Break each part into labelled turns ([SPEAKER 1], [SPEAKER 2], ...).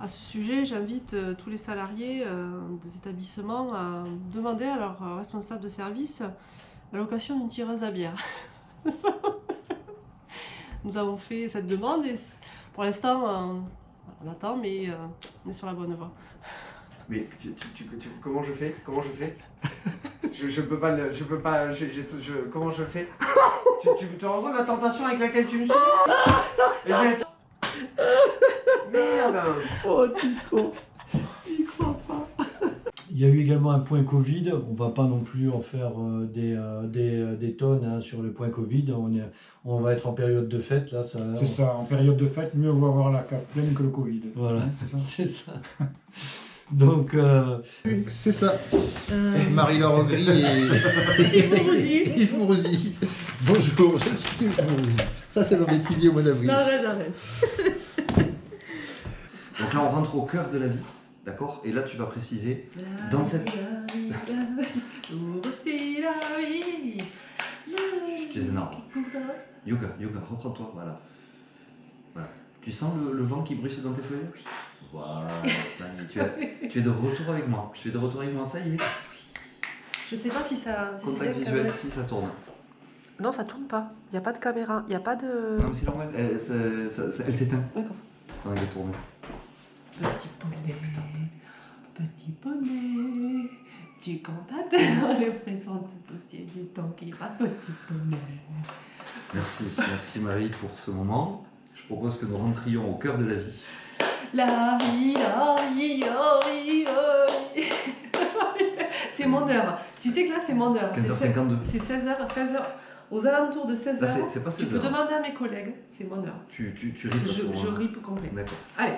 [SPEAKER 1] À ce sujet, j'invite tous les salariés des établissements à demander à leur responsable de service la location d'une tireuse à bière. Nous avons fait cette demande et pour l'instant, on attend, mais on est sur la bonne voie.
[SPEAKER 2] Mais comment je fais? Comment je fais? Je peux pas, comment je fais? Tu te rends compte de la tentation avec laquelle tu me suis? Merde!
[SPEAKER 3] Oh, Tico, j'y crois pas. Il y a eu également un point Covid. On va pas non plus en faire des tonnes hein, sur le point Covid. On va être en période de fête là.
[SPEAKER 4] C'est ça, en période de fête, mieux vaut avoir la cave pleine que le Covid.
[SPEAKER 3] Voilà,
[SPEAKER 4] c'est ça.
[SPEAKER 3] C'est ça. Donc.
[SPEAKER 5] C'est ça. Marie-Laure Augry et Yves Mourouzi. Bonjour, je suis Yves Mourouzi. Ça, c'est le bêtisier au mois d'avril.
[SPEAKER 1] Non, arrête.
[SPEAKER 6] Donc là, on rentre au cœur de la vie, d'accord? Et là, tu vas préciser dans cette. Tu es énorme. Yoga, reprends-toi, voilà. Tu sens le vent qui bruisse dans tes feuilles? Voilà, ça y est. Tu es de retour avec moi. Ça y est.
[SPEAKER 1] Je sais pas si ça. Si
[SPEAKER 6] Contact
[SPEAKER 1] c'est
[SPEAKER 6] visuel, si ça tourne.
[SPEAKER 1] Non, ça tourne pas. Il n'y a pas de caméra. Il n'y a pas de.
[SPEAKER 6] Non, mais c'est normal, elle s'éteint.
[SPEAKER 1] D'accord.
[SPEAKER 6] On est tourné.
[SPEAKER 1] Petit poney, tu compates dans le présent tout aussi du temps qui passe, petit poney.
[SPEAKER 6] Merci Marie pour ce moment. Je propose que nous rentrions au cœur de la vie.
[SPEAKER 1] La vie. C'est mon heure. Tu sais que là, c'est mon heure.
[SPEAKER 6] 15h52.
[SPEAKER 1] C'est 16h. Aux alentours de 16h.
[SPEAKER 6] Là, c'est pas 16h.
[SPEAKER 1] Tu peux demander à mes collègues. C'est mon heure.
[SPEAKER 6] Tu ripes
[SPEAKER 1] Je ripe complet.
[SPEAKER 6] D'accord.
[SPEAKER 1] Allez.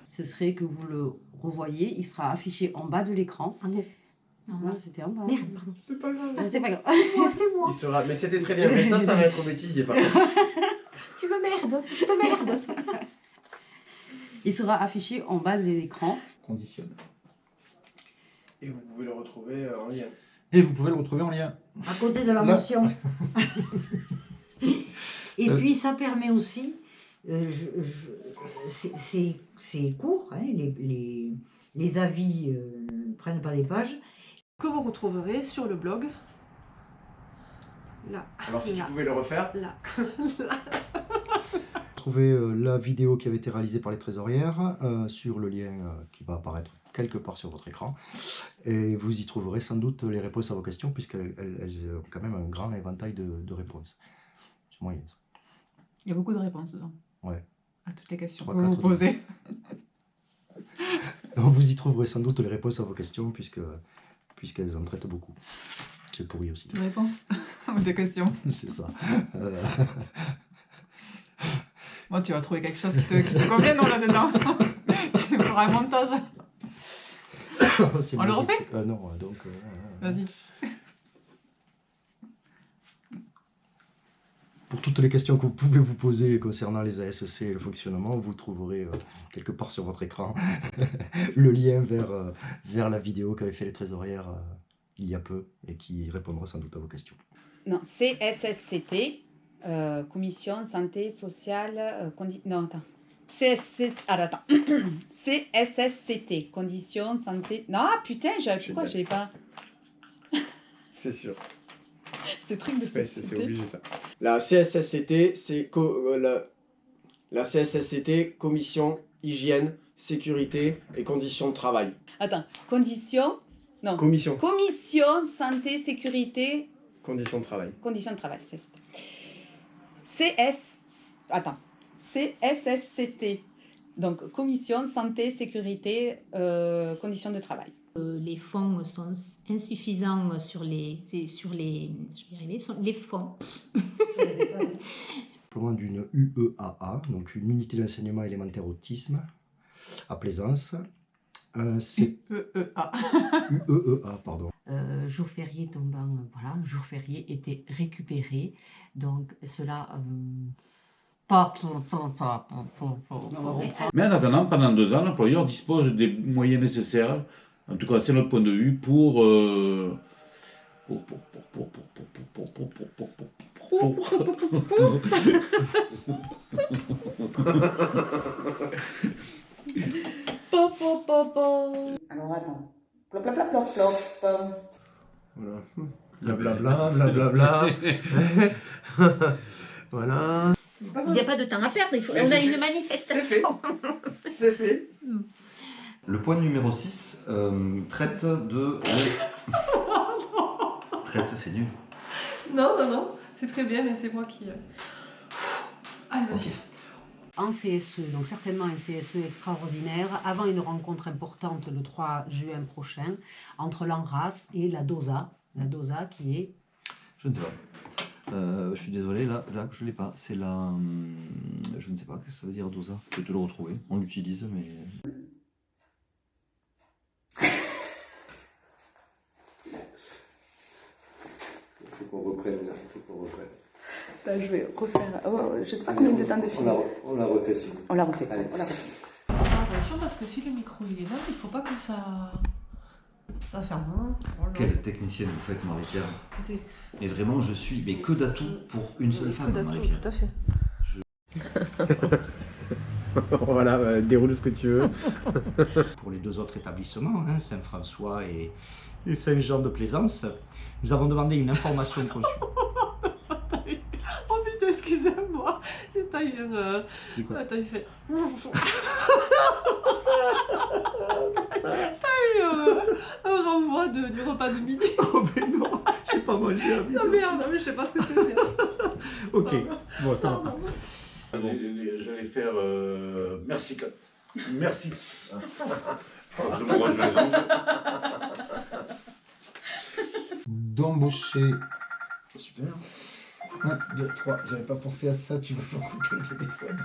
[SPEAKER 7] Ce serait que vous le revoyez, il sera affiché en bas de l'écran.
[SPEAKER 8] Ah bon?
[SPEAKER 7] Non, c'était en bas.
[SPEAKER 8] Merde, pardon.
[SPEAKER 1] C'est pas grave.
[SPEAKER 7] C'est pas grave.
[SPEAKER 8] C'est moi.
[SPEAKER 2] Il sera. Mais c'était très bien. Mais ça va être au bêtisier par contre.
[SPEAKER 8] Tu me merdes. Je te merde.
[SPEAKER 7] Il sera affiché en bas de l'écran.
[SPEAKER 5] Conditionne.
[SPEAKER 2] Et vous pouvez le retrouver en lien.
[SPEAKER 5] Et vous pouvez le retrouver en lien.
[SPEAKER 8] À côté de la
[SPEAKER 5] Là.
[SPEAKER 8] mention. Et puis ça permet aussi, c'est court, hein, les avis ne prennent pas des pages.
[SPEAKER 1] Que vous retrouverez sur le blog. Là.
[SPEAKER 2] Alors si
[SPEAKER 1] Là.
[SPEAKER 2] tu pouvais le refaire.
[SPEAKER 1] Là.
[SPEAKER 5] Trouvez la vidéo qui avait été réalisée par les trésorières sur le lien qui va apparaître quelque part sur votre écran. Et vous y trouverez sans doute les réponses à vos questions, puisqu'elles ont quand même un grand éventail de réponses. C'est moyen. Ça.
[SPEAKER 9] Il y a beaucoup de réponses dedans.
[SPEAKER 5] Ouais.
[SPEAKER 9] À toutes les questions
[SPEAKER 5] 3,
[SPEAKER 9] que vous
[SPEAKER 5] 4,
[SPEAKER 9] posez.
[SPEAKER 5] Donc vous y trouverez sans doute les réponses à vos questions, puisqu'elles en traitent beaucoup. C'est pourri aussi.
[SPEAKER 9] Des réponses ou des questions.
[SPEAKER 5] C'est ça.
[SPEAKER 9] Bon, tu vas trouver quelque chose qui te convienne, non, là-dedans. Tu nous feras un montage. On le refait?
[SPEAKER 5] Non, donc...
[SPEAKER 9] Vas-y.
[SPEAKER 5] Pour toutes les questions que vous pouvez vous poser concernant les ASC et le fonctionnement, vous trouverez quelque part sur votre écran le lien vers la vidéo qu'avaient fait les trésorières il y a peu et qui répondra sans doute à vos questions.
[SPEAKER 7] Non, CSSCT, Commission Santé Sociale... Non, attends. CSSCT, Conditions Santé... Non, putain, pourquoi j'avais pas...
[SPEAKER 2] C'est sûr.
[SPEAKER 7] Ce truc de
[SPEAKER 2] Ouais, c'est obligé ça. La CSSCT, c'est la CSSCT, Commission Hygiène, Sécurité et Conditions de Travail.
[SPEAKER 7] Attends, conditions... Non.
[SPEAKER 2] Commission.
[SPEAKER 7] Commission Santé Sécurité...
[SPEAKER 2] Conditions de Travail.
[SPEAKER 7] Conditions de travail, c'est ça. CSSCT, donc Commission Santé Sécurité Conditions de travail.
[SPEAKER 8] Les fonds sont insuffisants sur les je vais y arriver, les fonds.
[SPEAKER 5] Déploiement d'une UEAA, donc une unité d'enseignement élémentaire autisme, à Plaisance. C'est
[SPEAKER 9] UEA.
[SPEAKER 5] UEEA, pardon.
[SPEAKER 8] Jour férié tombant, voilà, jour férié était récupéré, donc cela...
[SPEAKER 10] Mais en attendant, pendant 2 ans, l'employeur dispose des moyens nécessaires, en tout cas c'est notre point de vue, pour
[SPEAKER 7] Alors attends. Plop, plop, plop, plop, plop.
[SPEAKER 2] Voilà. Blablabla, blablabla. Voilà.
[SPEAKER 8] Il n'y a pas de temps à perdre, on a une manifestation.
[SPEAKER 2] C'est fait.
[SPEAKER 6] Le point numéro 6 traite de... Traite, c'est nul.
[SPEAKER 1] Non, c'est très bien, mais c'est moi qui... Allez, vas-y.
[SPEAKER 11] En CSE, donc certainement un CSE extraordinaire, avant une rencontre importante le 3 juin prochain, entre l'ANRAS et la DOSA. La DOSA qui est...
[SPEAKER 6] Je ne sais pas. Je suis désolé, là je l'ai pas. C'est la... je ne sais pas, qu'est-ce que ça veut dire DOSA? Je vais te le retrouver. On l'utilise, mais...
[SPEAKER 2] Il faut qu'on reprenne.
[SPEAKER 7] Ben, je vais refaire... Oh, je sais pas combien de temps de film.
[SPEAKER 2] On la refait, si vous.
[SPEAKER 7] On la refait.
[SPEAKER 2] Allez.
[SPEAKER 7] On la refait.
[SPEAKER 1] Attention, parce que si le micro il est là, il faut pas que ça ferme. Hein. Voilà.
[SPEAKER 6] Quelle technicienne vous faites, Marie-Pierre?
[SPEAKER 1] Écoutez,
[SPEAKER 6] Et vraiment, je suis mais que d'atouts pour une seule femme, Marie-Pierre.
[SPEAKER 1] tout à fait.
[SPEAKER 2] Voilà, déroule ce que tu veux.
[SPEAKER 5] Pour les deux autres établissements, hein, Saint-François et Saint-Jean-de-Plaisance, nous avons demandé une information conçue.
[SPEAKER 1] Oh putain, excusez-moi. T'as eu un... T'as eu fait... T'as eu un renvoi du repas de midi.
[SPEAKER 5] Oh mais non, j'ai pas mangé à midi.
[SPEAKER 1] Ah merde, mais je sais pas ce que c'était.
[SPEAKER 5] Ok, bon ça va.
[SPEAKER 10] J'allais faire merci. Merci. Je me range les ongles.
[SPEAKER 5] D'embaucher. Super. 1, 2, 3, j'avais pas pensé à ça, tu vas pas couper le téléphone.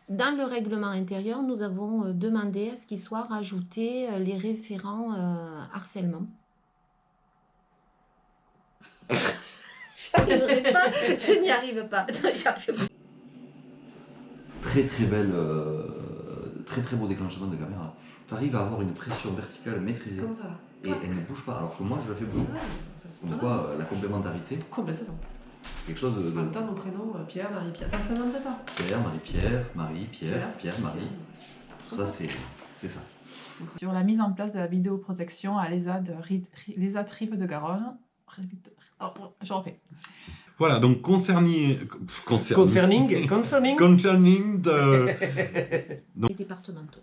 [SPEAKER 8] Dans le règlement intérieur, nous avons demandé à ce qu'il soit rajouté les référents harcèlement. Je n'y arrive pas.
[SPEAKER 6] Très très belle, très très beau déclenchement de caméra. Tu arrives à avoir une pression verticale maîtrisée.
[SPEAKER 1] Comme ça.
[SPEAKER 6] Et elle ne bouge pas, alors que moi je la fais bouger. Donc quoi, la complémentarité,
[SPEAKER 1] Complètement.
[SPEAKER 6] quelque chose de...
[SPEAKER 1] En même temps, nos prénoms, Pierre, Marie-Pierre, ça s'inventait pas.
[SPEAKER 6] Pierre, Marie-Pierre, Marie, Pierre, Marie. Tout ça, c'est ça.
[SPEAKER 9] Sur la mise en place de la vidéoprotection à l'ESAD Rive de Garonne. Je refais.
[SPEAKER 12] Voilà, donc concerning
[SPEAKER 8] Les départementaux.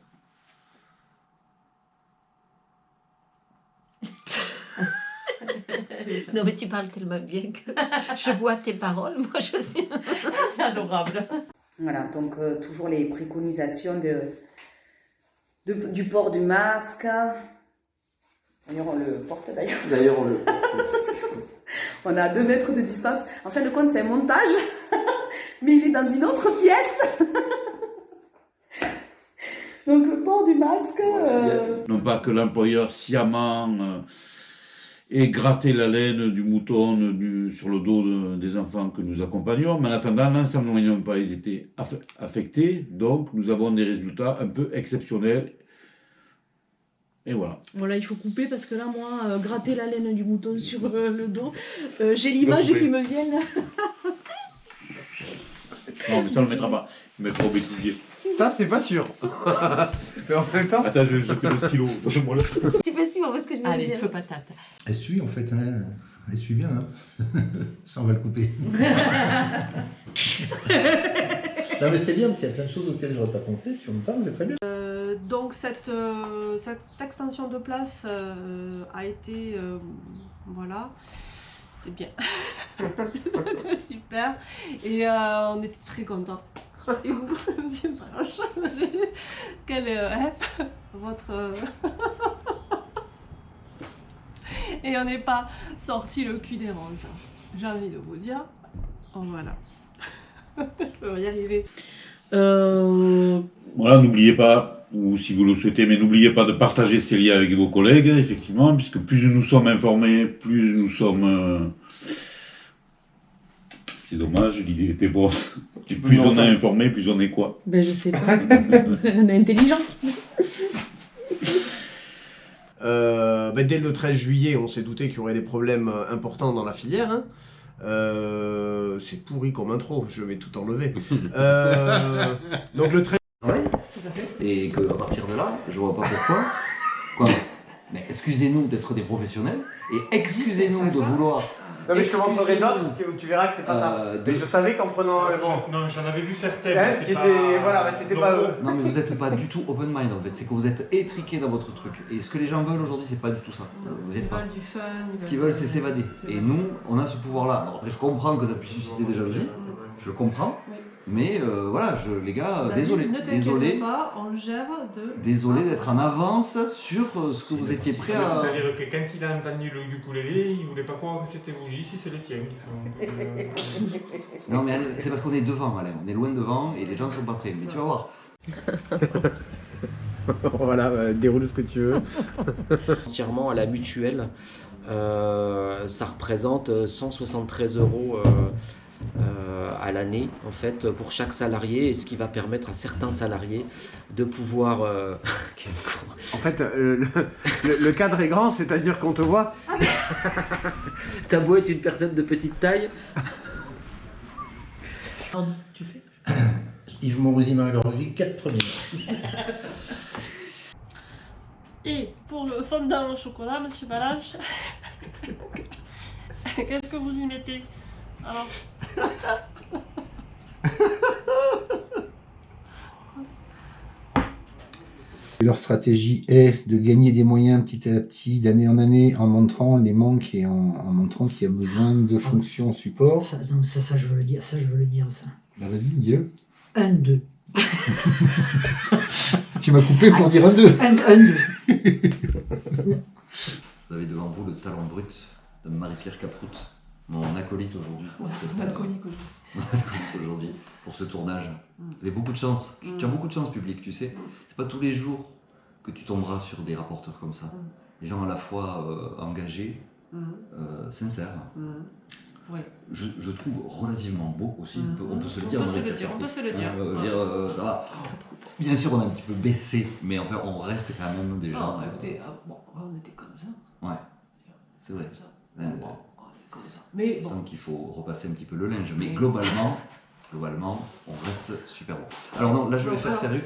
[SPEAKER 8] Non mais tu parles tellement bien que je vois tes paroles, moi je suis
[SPEAKER 7] Adorable. Voilà, donc toujours les préconisations du port du masque. D'ailleurs, on le porte d'ailleurs.
[SPEAKER 2] On le porte.
[SPEAKER 7] On a 2 mètres de distance. En fin de compte, c'est un montage, mais il est dans une autre pièce. Donc le port du masque...
[SPEAKER 10] Non pas que l'employeur sciemment ait gratté la laine du mouton sur le dos des enfants que nous accompagnons, mais en attendant, l'ensemble de n'ont pas été affectés, donc nous avons des résultats un peu exceptionnels. Et voilà.
[SPEAKER 13] Voilà, il faut couper parce que là, moi, gratter la laine du mouton sur le dos, j'ai l'image qui me vient là.
[SPEAKER 10] Non, mais ça on ne le mettra pas. Il mettra au bêtisier.
[SPEAKER 2] Ça, c'est pas sûr. Mais en même temps...
[SPEAKER 10] Attends, je fais le stylo. Donne-moi le stylo.
[SPEAKER 8] Tu peux suivre parce que je vais
[SPEAKER 11] Allez,
[SPEAKER 8] dire.
[SPEAKER 11] feu patate.
[SPEAKER 5] Elle suit en fait, hein. Elle suit bien. Hein. Ça, on va le couper. Non mais c'est bien, parce qu'il y a plein de choses auxquelles j'aurais pas pensé, tu en parles, c'est très bien.
[SPEAKER 1] Donc cette extension de place a été... voilà. C'était bien. C'était super. Et on était très contents. Et vous, monsieur Paroche, quel est votre... Et on n'est pas sorti le cul des roses. J'ai envie de vous dire. Oh, voilà. Je vais y arriver.
[SPEAKER 10] Voilà, n'oubliez pas, ou si vous le souhaitez, mais n'oubliez pas de partager ces liens avec vos collègues, effectivement, puisque plus nous sommes informés, plus nous sommes... C'est dommage, l'idée était bonne. Plus on est informé, plus on est quoi?
[SPEAKER 13] Ben je sais pas. On est intelligent.
[SPEAKER 2] Dès le 13 juillet, on s'est douté qu'il y aurait des problèmes importants dans la filière. Hein. C'est pourri comme intro, je vais tout enlever. Donc le 13...
[SPEAKER 6] Ouais, tout à fait. Et qu'à partir de là, je vois pas pourquoi Quoi? Mais excusez-nous d'être des professionnels et excusez-nous de vouloir.
[SPEAKER 2] Non mais je te montrerai d'autres où tu verras que c'est pas ça. Mais je savais qu'en prenant le bon.
[SPEAKER 4] Non, j'en avais vu certaines.
[SPEAKER 2] Hein, qui était, voilà, mais c'était pas eux.
[SPEAKER 6] Non mais vous n'êtes pas du tout open mind en fait, c'est que vous êtes étriqués dans votre truc. Et ce que les gens veulent aujourd'hui, c'est pas du tout ça. Vous êtes pas.
[SPEAKER 1] Du fun,
[SPEAKER 6] Ce qu'ils veulent, c'est s'évader. Et nous, on a ce pouvoir-là. Alors après, je comprends que ça puisse susciter des jalousies. Je comprends. Mais voilà, les gars, désolé.
[SPEAKER 1] Ne
[SPEAKER 6] Désolé.
[SPEAKER 1] pas, on le gère de...
[SPEAKER 6] Désolé d'être en avance sur ce que vous étiez prêt à...
[SPEAKER 4] C'est-à-dire que quand il a entendu le ukulélé, il voulait pas croire que c'était vous, si c'est le tien.
[SPEAKER 6] Non mais c'est parce qu'on est devant, Alain. On est loin devant et les gens sont pas prêts. Mais tu vas voir.
[SPEAKER 2] Voilà, déroule ce que tu veux.
[SPEAKER 14] Entièrement à la mutuelle, ça représente 173 € à l'année en fait pour chaque salarié, et ce qui va permettre à certains salariés de pouvoir
[SPEAKER 2] En fait le cadre est grand, c'est-à-dire qu'on te voit.
[SPEAKER 14] T'as beau être une personne de petite taille.
[SPEAKER 13] Tu fais
[SPEAKER 5] Yves Morosi, Marie-Laure 4 premiers.
[SPEAKER 15] Et pour le fondant au chocolat, monsieur Balanche, qu'est-ce que vous y mettez? Alors.
[SPEAKER 5] Leur stratégie est de gagner des moyens petit à petit, d'année en année, en montrant les manques et en montrant qu'il y a besoin de fonctions support.
[SPEAKER 16] Ça, non, ça je veux le dire, ça.
[SPEAKER 5] Bah vas-y, dis-le.
[SPEAKER 16] 1, 2.
[SPEAKER 5] Tu m'as coupé pour dire un 2.
[SPEAKER 16] Un 2.
[SPEAKER 6] Vous avez devant vous le talent brut de Marie-Pierre Caproute, mon acolyte aujourd'hui. Aujourd'hui, pour ce tournage. Vous avez beaucoup de chance. Tu as beaucoup de chance, public, tu sais. C'est pas tous les jours que tu tomberas sur des rapporteurs comme ça. Des gens à la fois engagés, sincères.
[SPEAKER 1] Ouais.
[SPEAKER 6] Je trouve relativement beau aussi. On peut se le dire.
[SPEAKER 1] On peut se le dire.
[SPEAKER 6] Ça va. Bien sûr, on a un petit peu baissé, mais enfin, on reste quand même des gens.
[SPEAKER 1] Écoutez, bon, on était comme ça.
[SPEAKER 6] Ouais, c'est vrai.
[SPEAKER 1] Comme ça. Mais
[SPEAKER 6] il
[SPEAKER 1] bon.
[SPEAKER 6] semble qu'il faut repasser un petit peu le linge. Mais globalement, on reste super bon. Alors non, là je vais faire sérieux.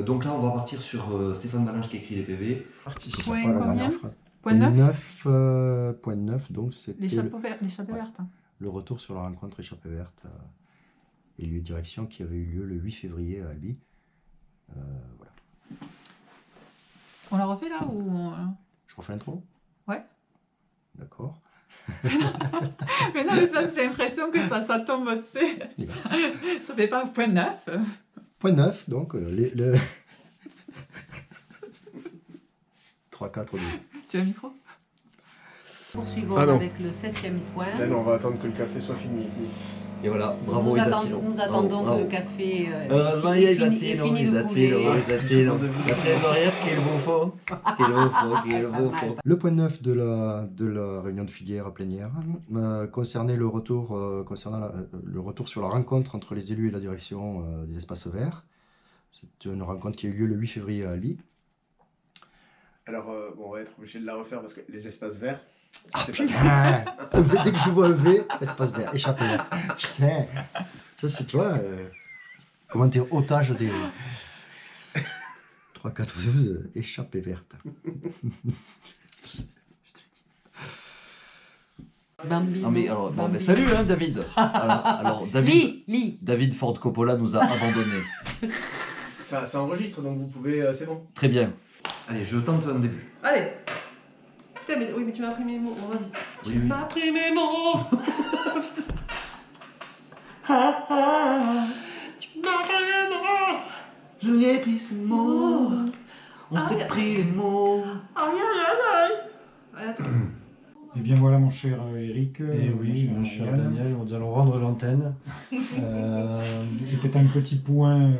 [SPEAKER 6] Donc là, on va partir sur Stéphane Balanche qui écrit les PV.
[SPEAKER 9] Point combien?
[SPEAKER 5] Point 9. Point 9, donc c'était
[SPEAKER 9] l'échappée verte.
[SPEAKER 5] Le retour sur la rencontre échappée verte et lieu de direction qui avait eu lieu le 8 février à Albi. Voilà.
[SPEAKER 9] On la refait là ou...
[SPEAKER 5] Je refais l'intro?
[SPEAKER 9] Ouais.
[SPEAKER 5] D'accord.
[SPEAKER 9] Mais non, mais ça, j'ai l'impression que ça tombe, tu sais. Ça fait pas point 9.
[SPEAKER 5] Point 9, donc le 3, 4, 2.
[SPEAKER 9] Tu as le micro?
[SPEAKER 11] Poursuivons avec le 7e point.
[SPEAKER 2] Non, on va attendre que le café soit fini.
[SPEAKER 6] Et voilà, bravo Isatino.
[SPEAKER 11] Nous attendons que le café
[SPEAKER 6] heureusement, il y a Isatino. La trésorière qu'il vous faut.
[SPEAKER 5] Le point 9 de la réunion de filière à plénière concernait le retour sur la rencontre entre les élus et la direction des espaces verts. C'est une rencontre qui a eu lieu le 8 février à Albi.
[SPEAKER 2] Alors, on va être obligé de la refaire parce que les espaces verts.
[SPEAKER 5] Ah putain dès que je vois un V, espace vert, échappé vert. Putain, ça c'est toi. Comment t'es otage des 3, 4, 12, échappée verte.
[SPEAKER 11] Bambi.
[SPEAKER 6] Non mais alors, bon, salut David. Alors David Ford Coppola nous a abandonnés.
[SPEAKER 2] Ça enregistre donc vous pouvez, c'est bon.
[SPEAKER 6] Très bien. Allez, je tente un début.
[SPEAKER 1] Allez. Putain, mais oui, mais tu m'as pris mes mots. Bon, vas-y.
[SPEAKER 6] Oui,
[SPEAKER 1] Tu m'as pris mes mots. Tu m'as pris mes mots.
[SPEAKER 6] Je lui ai pris ces mots. On s'est pris les mots.
[SPEAKER 1] Aïe, aïe, aïe. Allez, attends.
[SPEAKER 4] Eh bien voilà mon cher Eric.
[SPEAKER 3] Et oui, mon cher Daniel, nous allons rendre l'antenne.
[SPEAKER 4] C'était un petit point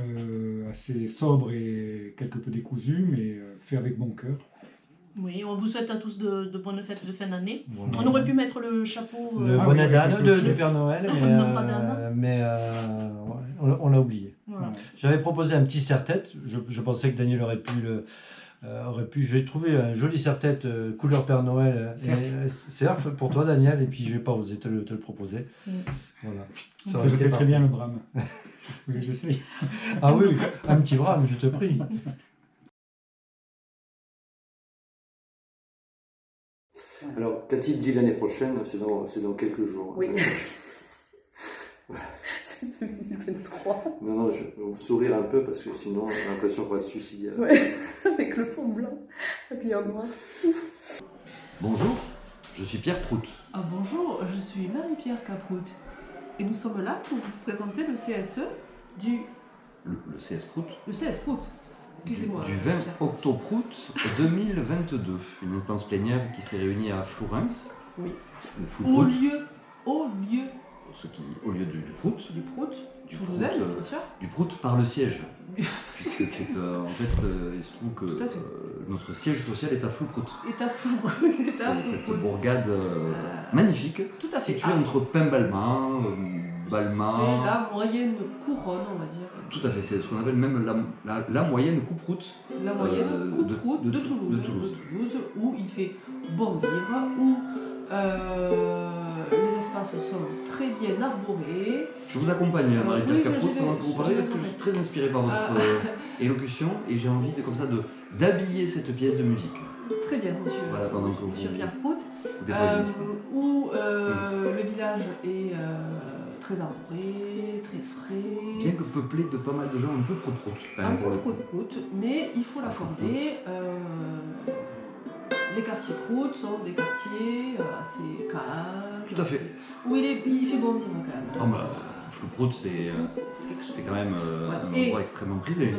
[SPEAKER 4] assez sobre et quelque peu décousu, mais fait avec bon cœur.
[SPEAKER 13] Oui, on vous souhaite à tous de bonnes fêtes de fin d'année.
[SPEAKER 3] Bon,
[SPEAKER 13] on aurait pu mettre le chapeau...
[SPEAKER 3] Le bonnet d'âne du Père Noël,
[SPEAKER 13] Non, pas d'âne.
[SPEAKER 3] mais on l'a oublié.
[SPEAKER 13] Voilà.
[SPEAKER 3] J'avais proposé un petit serre-tête, je pensais que Daniel aurait pu j'ai trouvé un joli serre-tête couleur Père Noël, cerf pour toi Daniel, et puis je vais pas osé te le proposer. Voilà.
[SPEAKER 4] Ça je fais très bien le brame. Oui, j'essaye.
[SPEAKER 3] Ah oui, un petit brame, je te prie.
[SPEAKER 17] Alors, quand il dit l'année prochaine, c'est dans quelques jours.
[SPEAKER 7] Oui. C'est 2023.
[SPEAKER 17] Non, je vais sourire un peu parce que sinon, j'ai l'impression qu'on va se suicider.
[SPEAKER 7] Ouais, avec le fond blanc, habillé en noir.
[SPEAKER 6] Bonjour, je suis Pierre Prout.
[SPEAKER 1] Ah, bonjour, je suis Marie-Pierre Caprout. Et nous sommes là pour vous présenter le CSE du...
[SPEAKER 6] Le CS Prout
[SPEAKER 1] Le CS Prout. Excusez-moi.
[SPEAKER 6] Du 20 octobre-août 2022. Une instance plénière qui s'est réunie à Florence.
[SPEAKER 1] Oui.
[SPEAKER 6] Au
[SPEAKER 1] lieu.
[SPEAKER 6] Pour ceux qui, au lieu du Prout.
[SPEAKER 1] Du Prout.
[SPEAKER 6] Du
[SPEAKER 1] Je
[SPEAKER 6] Prout,
[SPEAKER 1] vous aime, bien sûr.
[SPEAKER 6] Du Prout par le siège. Puisque c'est en fait, il se trouve que notre siège social est à Flouprout. Cette bourgade magnifique,
[SPEAKER 1] Tout à fait.
[SPEAKER 6] située entre Pimbalma, Balma.
[SPEAKER 1] C'est la moyenne couronne, on va dire.
[SPEAKER 6] Tout à fait, c'est ce qu'on appelle même la moyenne couproute.
[SPEAKER 1] La moyenne couproute de Toulouse. Où il fait bon vivre, où les espaces sont très bien arborés.
[SPEAKER 6] Je vous accompagne, Marie-Pierre
[SPEAKER 1] oui,
[SPEAKER 6] Caprout, pendant que vous parlez, parce que je suis très inspiré par votre élocution et j'ai envie d'habiller cette pièce de musique.
[SPEAKER 1] Très bien, monsieur,
[SPEAKER 6] voilà, pendant que
[SPEAKER 1] monsieur Pierre Prout,
[SPEAKER 6] où
[SPEAKER 1] le village est très arboré, très frais.
[SPEAKER 6] Bien que peuplé de pas mal de gens un peu prout-prout.
[SPEAKER 1] Un peu prout-prout, mais il faut l'accorder. Les quartiers Prout sont des quartiers assez calmes.
[SPEAKER 6] Tout à fait.
[SPEAKER 1] Où il fait bon vivre quand même.
[SPEAKER 6] Flouprout, c'est quand même un endroit extrêmement prisé.